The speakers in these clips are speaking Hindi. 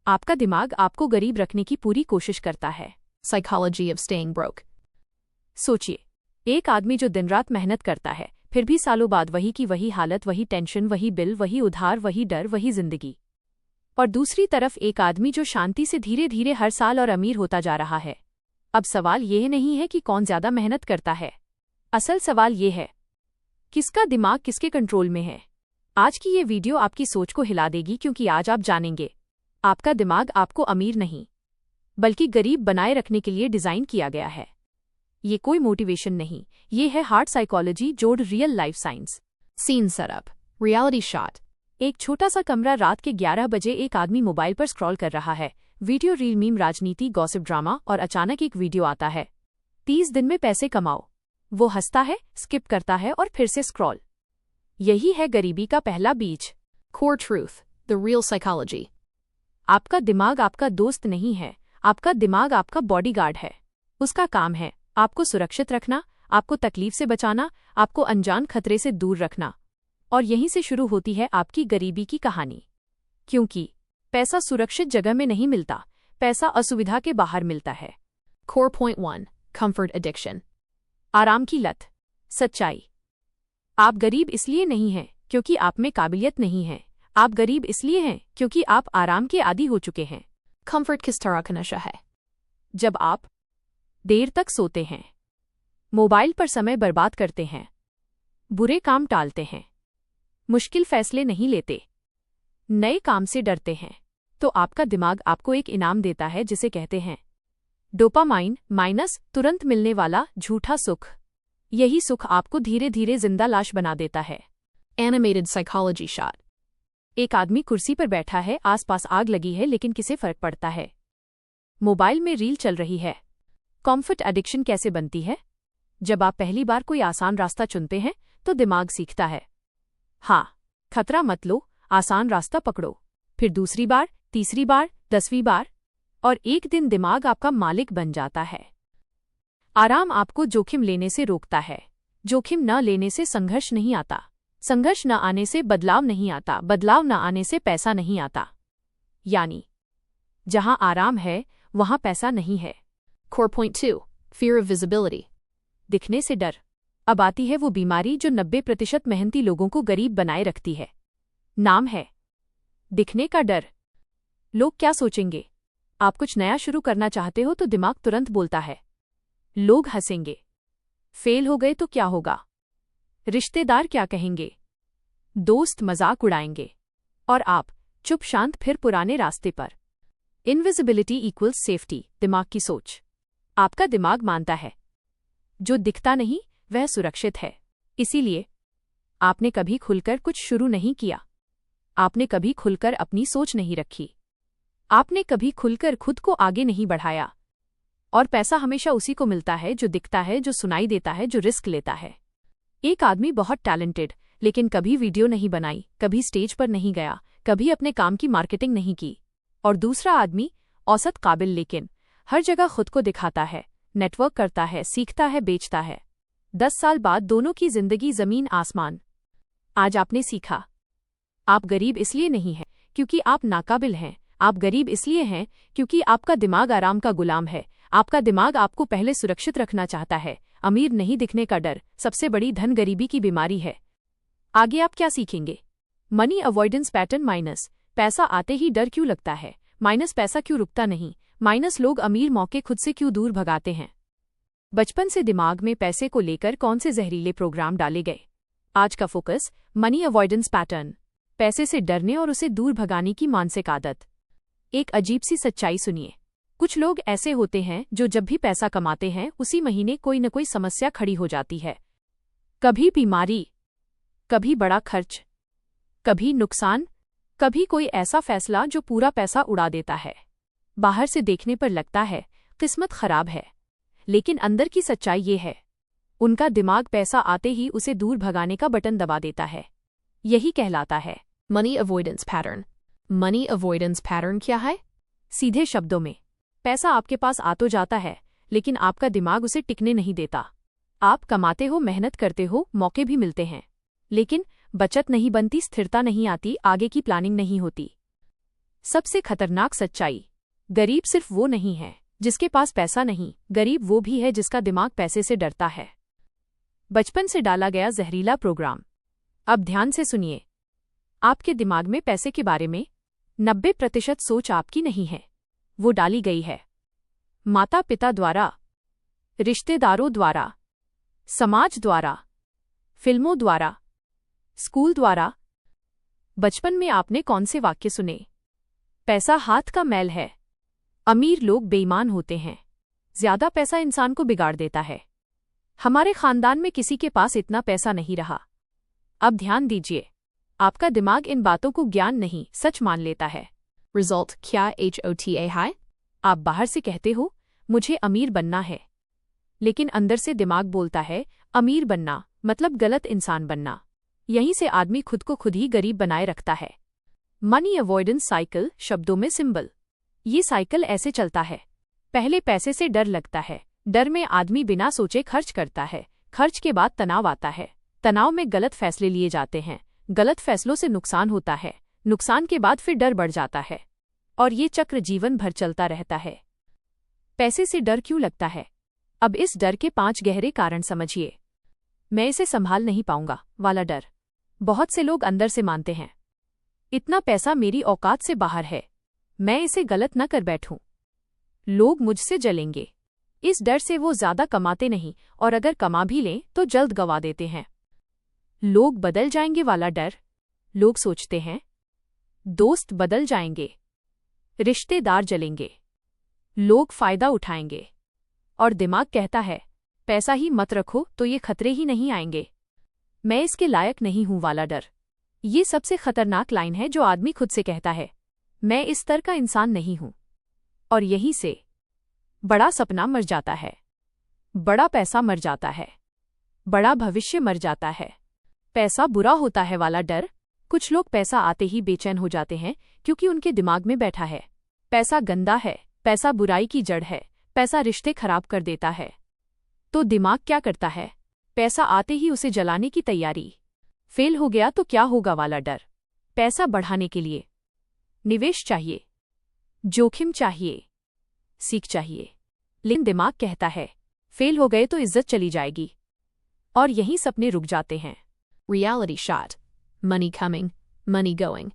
आपका दिमाग आपको गरीब रखने की पूरी कोशिश करता है। Psychology of staying broke. सोचिए, एक आदमी जो दिन रात मेहनत करता है, फिर भी सालों बाद वही की वही हालत, वही टेंशन, वही बिल, वही उधार, वही डर, वही जिंदगी। और दूसरी तरफ एक आदमी जो शांति से धीरे धीरे हर साल और अमीर होता जा रहा है। अब सवाल यह नहीं है कि कौन ज्यादा मेहनत करता है। असल सवाल यह है, किसका दिमाग किसके कंट्रोल में है। आज की ये वीडियो आपकी सोच को हिला देगी, क्योंकि आज आप जानेंगे, आपका दिमाग आपको अमीर नहीं बल्कि गरीब बनाए रखने के लिए डिजाइन किया गया है। ये कोई मोटिवेशन नहीं, ये है हार्ड साइकोलॉजी जोड़ real life science. Scene setup. Reality shot. एक छोटा सा कमरा, रात के 11 बजे। एक आदमी मोबाइल पर स्क्रॉल कर रहा है। वीडियो, रील, मीम, राजनीति, गॉसिप, ड्रामा, और अचानक एक वीडियो आता है, 30 दिन में पैसे कमाओ। वो हंसता है, स्किप करता है और फिर से स्क्रॉल। यही है गरीबी का पहला बीज। Core truth. The real psychology. आपका दिमाग आपका दोस्त नहीं है, आपका दिमाग आपका बॉडीगार्ड है। उसका काम है आपको सुरक्षित रखना, आपको तकलीफ से बचाना, आपको अनजान खतरे से दूर रखना। और यहीं से शुरू होती है आपकी गरीबी की कहानी। क्योंकि पैसा सुरक्षित जगह में नहीं मिलता, पैसा असुविधा के बाहर मिलता है। Core point 1. Comfort addiction. आराम की लत। सच्चाई, आप गरीब इसलिए नहीं हैं क्योंकि आप में काबिलियत नहीं है, आप गरीब इसलिए हैं क्योंकि आप आराम के आदी हो चुके हैं। Comfort किस तरह का नशा है? जब आप देर तक सोते हैं, मोबाइल पर समय बर्बाद करते हैं, बुरे काम टालते हैं, मुश्किल फैसले नहीं लेते, नए काम से डरते हैं, तो आपका दिमाग आपको एक इनाम देता है जिसे कहते हैं डोपामाइन माइनस, तुरंत मिलने वाला झूठा सुख। यही सुख आपको धीरे धीरे जिंदा लाश बना देता है। Animated psychology shot. एक आदमी कुर्सी पर बैठा है, आसपास आग लगी है, लेकिन किसे फर्क पड़ता है। मोबाइल में रील चल रही है। कॉम्फर्ट एडिक्शन कैसे बनती है? जब आप पहली बार कोई आसान रास्ता चुनते हैं तो दिमाग सीखता है, हाँ, खतरा मत लो, आसान रास्ता पकड़ो। फिर दूसरी बार, तीसरी बार, 10वीं बार, और एक दिन दिमाग आपका मालिक बन जाता है। आराम आपको जोखिम लेने से रोकता है। जोखिम न लेने से संघर्ष नहीं आता, संघर्ष न आने से बदलाव नहीं आता, बदलाव न आने से पैसा नहीं आता। यानी जहां आराम है वहां पैसा नहीं है। Core point 2. Fear of visibility. दिखने से डर। अब आती है वो बीमारी जो 90% मेहनती लोगों को गरीब बनाए रखती है। नाम है दिखने का डर। लोग क्या सोचेंगे? आप कुछ नया शुरू करना चाहते हो तो दिमाग तुरंत बोलता है, लोग हंसेंगे, फेल हो गए तो क्या होगा, रिश्तेदार क्या कहेंगे, दोस्त मजाक उड़ाएंगे, और आप चुप शांत फिर पुराने रास्ते पर। Invisibility equals safety. दिमाग की सोच। आपका दिमाग मानता है जो दिखता नहीं वह सुरक्षित है। इसीलिए आपने कभी खुलकर कुछ शुरू नहीं किया, आपने कभी खुलकर अपनी सोच नहीं रखी, आपने कभी खुलकर खुद को आगे नहीं बढ़ाया। और पैसा हमेशा उसी को मिलता है जो दिखता है, जो सुनाई देता है, जो रिस्क लेता है। एक आदमी बहुत टैलेंटेड, लेकिन कभी वीडियो नहीं बनाई, कभी स्टेज पर नहीं गया, कभी अपने काम की मार्केटिंग नहीं की। और दूसरा आदमी औसत काबिल, लेकिन हर जगह खुद को दिखाता है, नेटवर्क करता है, सीखता है, बेचता है। 10 साल बाद दोनों की जिंदगी जमीन आसमान। आज आपने सीखा, आप गरीब इसलिए नहीं हैं क्योंकि आप नाकाबिल हैं, आप गरीब इसलिए हैं क्योंकि आपका दिमाग आराम का गुलाम है। आपका दिमाग आपको पहले सुरक्षित रखना चाहता है। अमीर नहीं दिखने का डर सबसे बड़ी धन गरीबी की बीमारी है। आगे आप क्या सीखेंगे? Money avoidance pattern. माइनस, पैसा आते ही डर क्यों लगता है? माइनस, पैसा क्यों रुकता नहीं? माइनस, लोग अमीर मौके खुद से क्यों दूर भगाते हैं? बचपन से दिमाग में पैसे को लेकर कौन से जहरीले प्रोग्राम डाले गए? आज का फोकस मनी अवॉइडेंस पैटर्न, पैसे से डरने और उसे दूर भगाने की मानसिक आदत। एक अजीब सी सच्चाई सुनिए, कुछ लोग ऐसे होते हैं जो जब भी पैसा कमाते हैं उसी महीने कोई न कोई समस्या खड़ी हो जाती है। कभी बीमारी, कभी बड़ा खर्च, कभी नुकसान, कभी कोई ऐसा फैसला जो पूरा पैसा उड़ा देता है। बाहर से देखने पर लगता है किस्मत खराब है, लेकिन अंदर की सच्चाई ये है, उनका दिमाग पैसा आते ही उसे दूर भगाने का बटन दबा देता है। यही कहलाता है money avoidance pattern. Money avoidance pattern क्या है? सीधे शब्दों में, पैसा आपके पास आ तो जाता है, लेकिन आपका दिमाग उसे टिकने नहीं देता। आप कमाते हो, मेहनत करते हो, मौके भी मिलते हैं, लेकिन बचत नहीं बनती, स्थिरता नहीं आती, आगे की प्लानिंग नहीं होती। सबसे खतरनाक सच्चाई, गरीब सिर्फ वो नहीं है जिसके पास पैसा नहीं, गरीब वो भी है जिसका दिमाग पैसे से डरता है। बचपन से डाला गया जहरीला प्रोग्राम। अब ध्यान से सुनिए। आपके दिमाग में पैसे के बारे में 90% सोच आपकी नहीं है, वो डाली गई है माता पिता द्वारा, रिश्तेदारों द्वारा, समाज द्वारा, फिल्मों द्वारा, स्कूल द्वारा। बचपन में आपने कौन से वाक्य सुने? पैसा हाथ का मैल है, अमीर लोग बेईमान होते हैं, ज्यादा पैसा इंसान को बिगाड़ देता है, हमारे खानदान में किसी के पास इतना पैसा नहीं रहा। अब ध्यान दीजिए, आपका दिमाग इन बातों को ज्ञान नहीं सच मान लेता है। Result क्या HOTA है? आप बाहर से कहते हो मुझे अमीर बनना है, लेकिन अंदर से दिमाग बोलता है अमीर बनना मतलब गलत इंसान बनना। यहीं से आदमी खुद को खुद ही गरीब बनाए रखता है। मनी अवॉइडेंस साइकिल, शब्दों में सिंबल। ये साइकिल ऐसे चलता है। पहले पैसे से डर लगता है, डर में आदमी बिना सोचे खर्च करता है, खर्च के बाद तनाव आता है, तनाव में गलत फैसले लिए जाते हैं, गलत फैसलों से नुकसान होता है, नुकसान के बाद फिर डर बढ़ जाता है, और ये चक्र जीवन भर चलता रहता है। पैसे से डर क्यों लगता है? अब इस डर के 5 गहरे कारण समझिए। मैं इसे संभाल नहीं पाऊंगा वाला डर। बहुत से लोग अंदर से मानते हैं इतना पैसा मेरी औकात से बाहर है, मैं इसे गलत न कर बैठूं, लोग मुझसे जलेंगे। इस डर से वो ज्यादा कमाते नहीं, और अगर कमा भी लें तो जल्द गवा देते हैं। लोग बदल जाएंगे वाला डर। लोग सोचते हैं दोस्त बदल जाएंगे, रिश्तेदार जलेंगे, लोग फायदा उठाएंगे, और दिमाग कहता है पैसा ही मत रखो तो ये खतरे ही नहीं आएंगे। मैं इसके लायक नहीं हूं वाला डर। ये सबसे खतरनाक लाइन है जो आदमी खुद से कहता है, मैं इस स्तर का इंसान नहीं हूं। और यहीं से बड़ा सपना मर जाता है, बड़ा पैसा मर जाता है, बड़ा भविष्य मर जाता है। पैसा बुरा होता है वाला डर। कुछ लोग पैसा आते ही बेचैन हो जाते हैं क्योंकि उनके दिमाग में बैठा है पैसा गंदा है, पैसा बुराई की जड़ है, पैसा रिश्ते खराब कर देता है। तो दिमाग क्या करता है? पैसा आते ही उसे जलाने की तैयारी। फेल हो गया तो क्या होगा वाला डर। पैसा बढ़ाने के लिए निवेश चाहिए, जोखिम चाहिए, सीख चाहिए, लेकिन दिमाग कहता है फेल हो गए तो इज्जत चली जाएगी, और यहीं सपने रुक जाते हैं। Reality shot. Money coming, money going.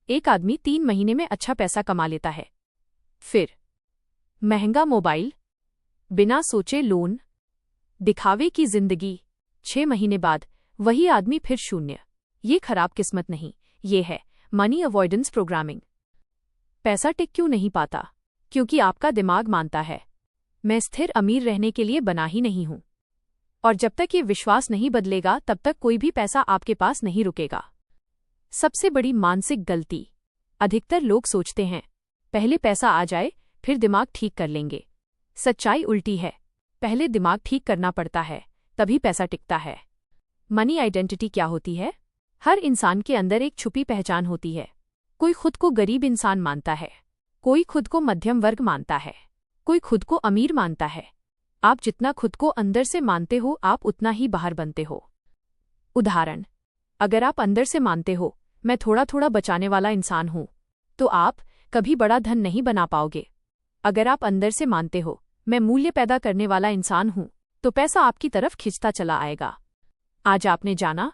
एक आदमी 3 महीने में अच्छा पैसा कमा लेता है, फिर महंगा मोबाइल, बिना सोचे लोन, दिखावे की जिंदगी। 6 महीने बाद वही आदमी फिर शून्य। ये खराब किस्मत नहीं, ये है मनी अवॉइडेंस प्रोग्रामिंग। पैसा टिक क्यों नहीं पाता? क्योंकि आपका दिमाग मानता है मैं स्थिर अमीर रहने के लिए बना ही नहीं हूं, और जब तक ये विश्वास नहीं बदलेगा तब तक कोई भी पैसा आपके पास नहीं रुकेगा। सबसे बड़ी मानसिक गलती, अधिकतर लोग सोचते हैं पहले पैसा आ जाए फिर दिमाग ठीक कर लेंगे। सच्चाई उल्टी है, पहले दिमाग ठीक करना पड़ता है तभी पैसा टिकता है। मनी आइडेंटिटी क्या होती है? हर इंसान के अंदर एक छुपी पहचान होती है। कोई खुद को गरीब इंसान मानता है, कोई खुद को मध्यम वर्ग मानता है, कोई खुद को अमीर मानता है। आप जितना खुद को अंदर से मानते हो आप उतना ही बाहर बनते हो। उदाहरण, अगर आप अंदर से मानते हो मैं थोड़ा थोड़ा बचाने वाला इंसान हूं, तो आप कभी बड़ा धन नहीं बना पाओगे। अगर आप अंदर से मानते हो मैं मूल्य पैदा करने वाला इंसान हूं, तो पैसा आपकी तरफ खिंचता चला आएगा। आज आपने जाना,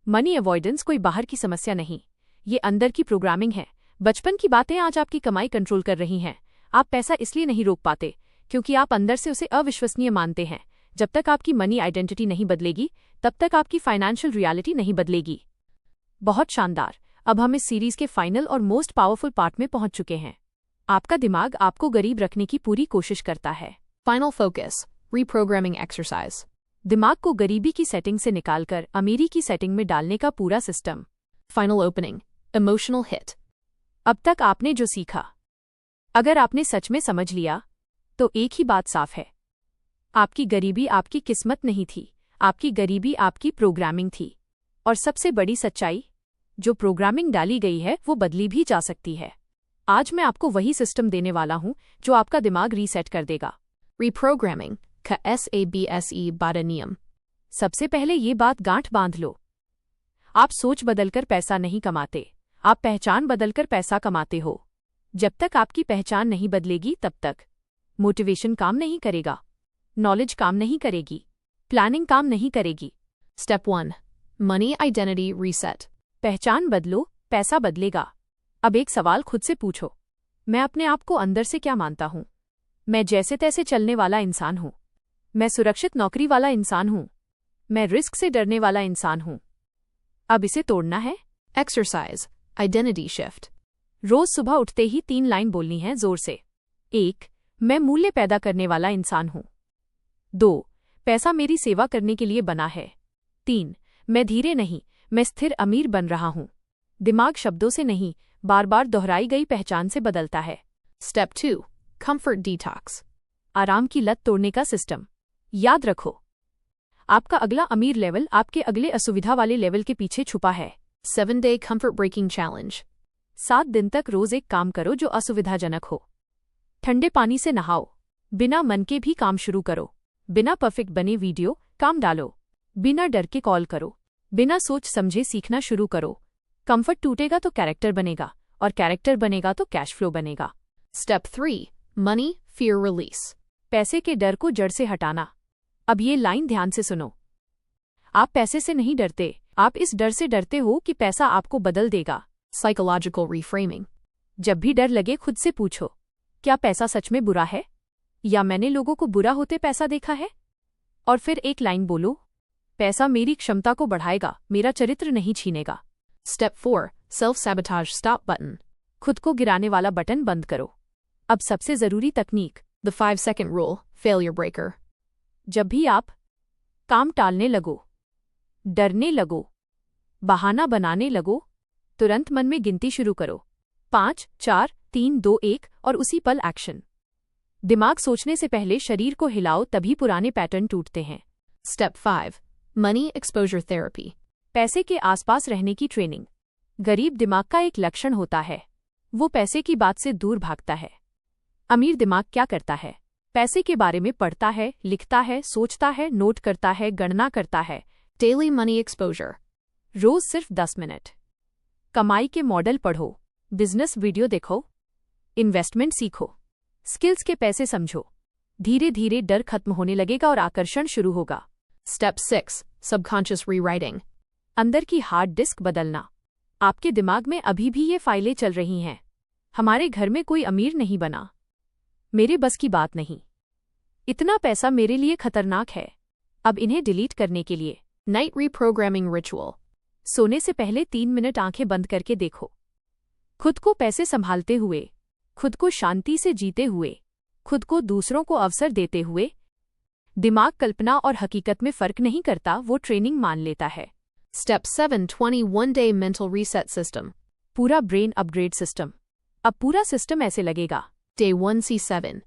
मनी अवॉइडेंस कोई बाहर की समस्या नहीं, ये अंदर की प्रोग्रामिंग है। बचपन की बातें आज आपकी कमाई कंट्रोल कर रही हैं। आप पैसा इसलिए नहीं रोक पाते क्योंकि आप अंदर से उसे अविश्वसनीय मानते हैं। जब तक आपकी मनी आइडेंटिटी नहीं बदलेगी तब तक आपकी फाइनेंशियल रियलिटी नहीं बदलेगी। बहुत शानदार। अब हम इस सीरीज के फाइनल और मोस्ट पावरफुल पार्ट में पहुंच चुके हैं। आपका दिमाग आपको गरीब रखने की पूरी कोशिश करता है। Final focus. Reprogramming exercise. दिमाग को गरीबी की सेटिंग से निकालकर अमीरी की सेटिंग में डालने का पूरा system. Final opening. Emotional hit. अब तक आपने जो सीखा, अगर आपने सच में समझ लिया तो एक ही बात साफ है, आपकी गरीबी आपकी किस्मत नहीं थी, आपकी गरीबी आपकी प्रोग्रामिंग थी। और सबसे बड़ी सच्चाई, जो प्रोग्रामिंग डाली गई है वो बदली भी जा सकती है। आज मैं आपको वही सिस्टम देने वाला हूं जो आपका दिमाग रीसेट कर देगा। Reprogramming. का SABSE बारह नियम। सबसे पहले ये बात गांठ बांध लो, आप सोच बदलकर पैसा नहीं कमाते, आप पहचान बदलकर पैसा कमाते हो। जब तक आपकी पहचान नहीं बदलेगी तब तक मोटिवेशन काम नहीं करेगा, नॉलेज काम नहीं करेगी, प्लानिंग काम नहीं करेगी। Step 1. Money Identity Reset. पहचान बदलो, पैसा बदलेगा। अब एक सवाल खुद से पूछो, मैं अपने आप को अंदर से क्या मानता हूँ? मैं जैसे तैसे चलने वाला इंसान हूँ? मैं सुरक्षित नौकरी वाला इंसान हूँ? मैं रिस्क से डरने वाला इंसान हूँ? अब इसे तोड़ना है। Exercise. Identity Shift. रोज सुबह उठते ही 3 लाइन बोलनी है जोर से। 1. मैं मूल्य पैदा करने वाला इंसान हूँ। 2. पैसा मेरी सेवा करने के लिए बना है। 3. मैं धीरे नहीं, मैं स्थिर अमीर बन रहा हूँ। दिमाग शब्दों से नहीं, बार बार दोहराई गई पहचान से बदलता है। Step 2. Comfort Detox. आराम की लत तोड़ने का सिस्टम। याद रखो, आपका अगला अमीर लेवल आपके अगले असुविधा वाले लेवल के पीछे छुपा है। 7-day Comfort Breaking Challenge. 7 दिन तक रोज एक काम करो जो असुविधाजनक हो। ठंडे पानी से नहाओ, बिना मन के भी काम शुरू करो, बिना परफेक्ट बने वीडियो काम डालो, बिना डर के कॉल करो, बिना सोच समझे सीखना शुरू करो। कंफर्ट टूटेगा तो कैरेक्टर बनेगा, और कैरेक्टर बनेगा तो कैश फ्लो बनेगा। Step 3. Money Fear Release. पैसे के डर को जड़ से हटाना। अब ये लाइन ध्यान से सुनो, आप पैसे से नहीं डरते, आप इस डर से डरते हो कि पैसा आपको बदल देगा। Psychological Reframing. जब भी डर लगे खुद से पूछो, क्या पैसा सच में बुरा है, या मैंने लोगों को बुरा होते पैसा देखा है? और फिर एक लाइन बोलो, पैसा मेरी क्षमता को बढ़ाएगा, मेरा चरित्र नहीं छीनेगा। Step 4. Self-Sabotage Stop Button. खुद को गिराने वाला बटन बंद करो। अब सबसे जरूरी तकनीक, The 5-second Rule. Failure Breaker. जब भी आप काम टालने लगो, डरने लगो, बहाना बनाने लगो, तुरंत मन में गिनती शुरू करो। 5, 4, 3, 2, 1 और उसी पल एक्शन। दिमाग सोचने से पहले शरीर को हिलाओ, तभी पुराने पैटर्न टूटते हैं। Step 5. Money Exposure Therapy. पैसे के आसपास रहने की ट्रेनिंग। गरीब दिमाग का एक लक्षण होता है, वो पैसे की बात से दूर भागता है। अमीर दिमाग क्या करता है? पैसे के बारे में पढ़ता है, लिखता है, सोचता है, नोट करता है, गणना करता है। Daily Money Exposure. रोज सिर्फ 10 मिनट। कमाई के मॉडल पढ़ो, बिजनेस वीडियो देखो, इन्वेस्टमेंट सीखो, स्किल्स के पैसे समझो। धीरे धीरे डर खत्म होने लगेगा और आकर्षण शुरू होगा। Step 6. Subconscious Rewriting. अंदर की हार्ड डिस्क बदलना। आपके दिमाग में अभी भी ये फाइलें चल रही हैं। हमारे घर में कोई अमीर नहीं बना, मेरे बस की बात नहीं, इतना पैसा मेरे लिए खतरनाक है। अब इन्हें डिलीट करने के लिए Night Reprogramming Ritual. सोने से पहले 3 मिनट आंखें बंद करके देखो, खुद को पैसे संभालते हुए, खुद को शांति से जीते हुए, खुद को दूसरों को अवसर देते हुए। दिमाग कल्पना और हकीकत में फर्क नहीं करता, वो ट्रेनिंग मान लेता है। Step 7. 21-day Mental Reset System. पूरा ब्रेन अपग्रेड सिस्टम। अब पूरा सिस्टम ऐसे लगेगा। Day 1 C7.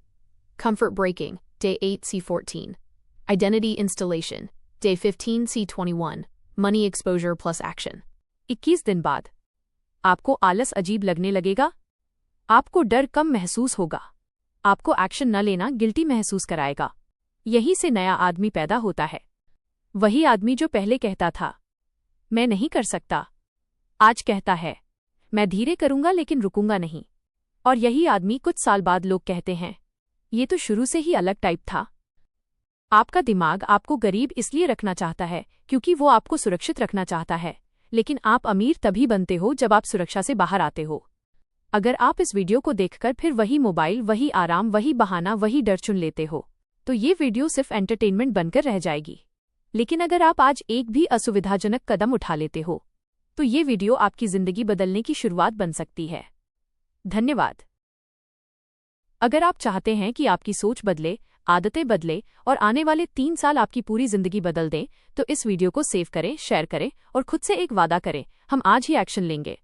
Comfort Breaking. Day 8 C14. Identity Installation. Day 15 C21. Money Exposure plus Action. 21 दिन बाद आपको आलस अजीब लगने लगेगा, आपको डर कम महसूस होगा, आपको एक्शन न लेना गिल्टी महसूस कराएगा। यहीं से नया आदमी पैदा होता है। वही आदमी जो पहले कहता था मैं नहीं कर सकता, आज कहता है मैं धीरे करूंगा लेकिन रुकूंगा नहीं। और यही आदमी कुछ साल बाद लोग कहते हैं ये तो शुरू से ही अलग टाइप था। आपका दिमाग आपको गरीब इसलिए रखना चाहता है क्योंकि वो आपको सुरक्षित रखना चाहता है, लेकिन आप अमीर तभी बनते हो जब आप सुरक्षा से बाहर आते हो। अगर आप इस वीडियो को देखकर फिर वही मोबाइल, वही आराम, वही बहाना, वही डर चुन लेते हो, तो ये वीडियो सिर्फ एंटरटेनमेंट बनकर रह जाएगी। लेकिन अगर आप आज एक भी असुविधाजनक कदम उठा लेते हो, तो ये वीडियो आपकी जिंदगी बदलने की शुरुआत बन सकती है। धन्यवाद। अगर आप चाहते हैं कि आपकी सोच बदले, आदतें बदले और आने वाले 3 साल आपकी पूरी जिंदगी बदल दें, तो इस वीडियो को सेव करें, शेयर करें और खुद से एक वादा करें, हम आज ही एक्शन लेंगे।